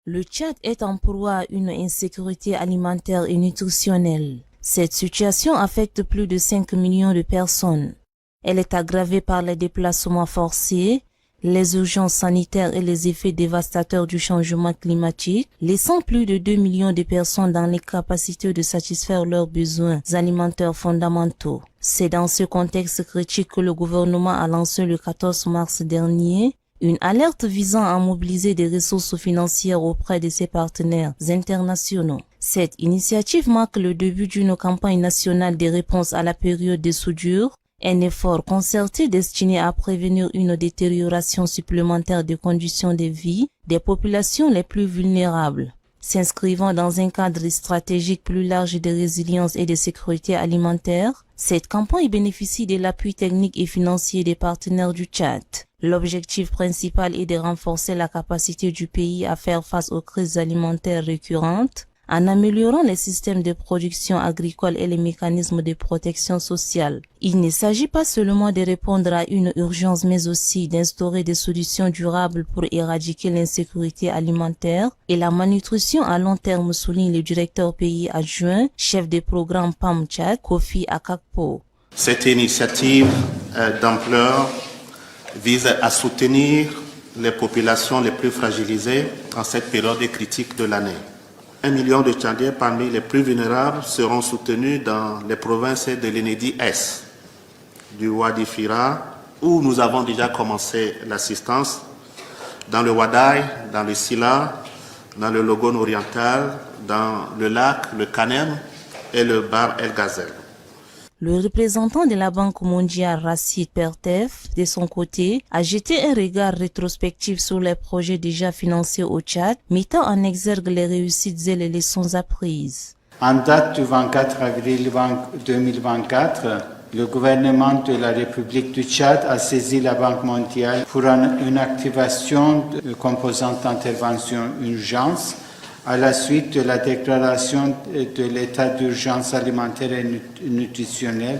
Le Tchad est en proie à une insécurité alimentaire et nutritionnelle. Cette situation affecte plus de 5 millions de personnes. Elle est aggravée par les déplacements forcés, les urgences sanitaires et les effets dévastateurs du changement climatique, laissant plus de 2 millions de personnes dans l'incapacité de satisfaire leurs besoins alimentaires fondamentaux. C'est dans ce contexte critique que le gouvernement a lancé le 14 mars dernier une alerte visant à mobiliser des ressources financières auprès de ses partenaires internationaux. Cette initiative marque le début d'une campagne nationale de réponse à la période de soudure, un effort concerté destiné à prévenir une détérioration supplémentaire des conditions de vie des populations les plus vulnérables. S'inscrivant dans un cadre stratégique plus large de résilience et de sécurité alimentaire, cette campagne bénéficie de l'appui technique et financier des partenaires du Tchad. L'objectif principal est de renforcer la capacité du pays à faire face aux crises alimentaires récurrentes en améliorant les systèmes de production agricole et les mécanismes de protection sociale. Il ne s'agit pas seulement de répondre à une urgence, mais aussi d'instaurer des solutions durables pour éradiquer l'insécurité alimentaire et la malnutrition à long terme, souligne le directeur pays adjoint, chef de programme PAM Tchad, Kofi Akakpo. Cette initiative d'ampleur vise à soutenir les populations les plus fragilisées en cette période critique de l'année. 1 million de Tchadiens parmi les plus vulnérables seront soutenus dans les provinces de l'Enedi-Est, du Wadi Fira, où nous avons déjà commencé l'assistance, dans le Wadaï, dans le Sila, dans le Logone oriental, dans le lac, le Kanem et le Bar El Ghazel. Le représentant de la Banque mondiale, Racine Pertef, de son côté, a jeté un regard rétrospectif sur les projets déjà financés au Tchad, mettant en exergue les réussites et les leçons apprises. En date du 24 avril 2024, le gouvernement de la République du Tchad a saisi la Banque mondiale pour une activation de composante d'intervention urgence à la suite de la déclaration de l'état d'urgence alimentaire et nutritionnelle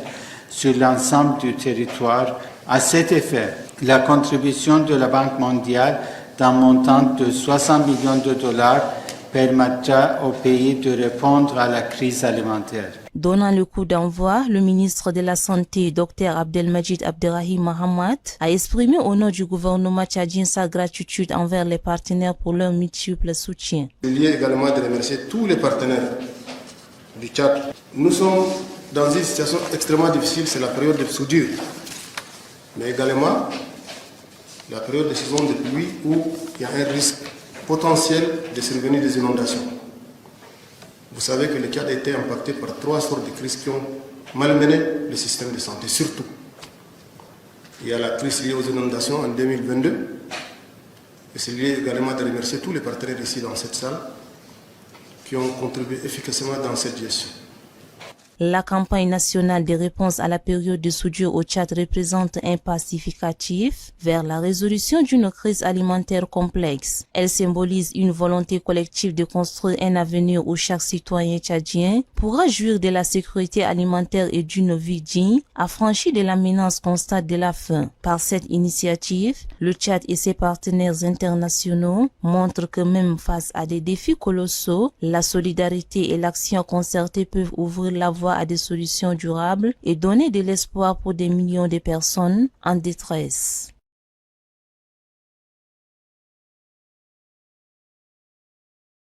sur l'ensemble du territoire. À cet effet, la contribution de la Banque mondiale d'un montant de 60 millions de dollars permettra au pays de répondre à la crise alimentaire. Donnant le coup d'envoi, le ministre de la Santé, Dr Abdelmajid Abderrahim Mahamat, a exprimé au nom du gouvernement tchadien sa gratitude envers les partenaires pour leur multiple soutien. Il y a également de remercier tous les partenaires du Tchad. Nous sommes dans une situation extrêmement difficile, c'est la période de soudure, mais également la période de saison de pluie où il y a un risque potentiel de survenir des inondations. Vous savez que le Tchad a été impacté par 3 sortes de crises qui ont malmené le système de santé, surtout. Il y a la crise liée aux inondations en 2022, et c'est lié également de remercier tous les partenaires ici dans cette salle qui ont contribué efficacement dans cette gestion. La campagne nationale de réponse à la période de soudure au Tchad représente un pas significatif vers la résolution d'une crise alimentaire complexe. Elle symbolise une volonté collective de construire un avenir où chaque citoyen tchadien pourra jouir de la sécurité alimentaire et d'une vie digne, affranchie de la menace constante de la faim. Par cette initiative, le Tchad et ses partenaires internationaux montrent que même face à des défis colossaux, la solidarité et l'action concertée peuvent ouvrir la voie à des solutions durables et donner de l'espoir pour des millions de personnes en détresse.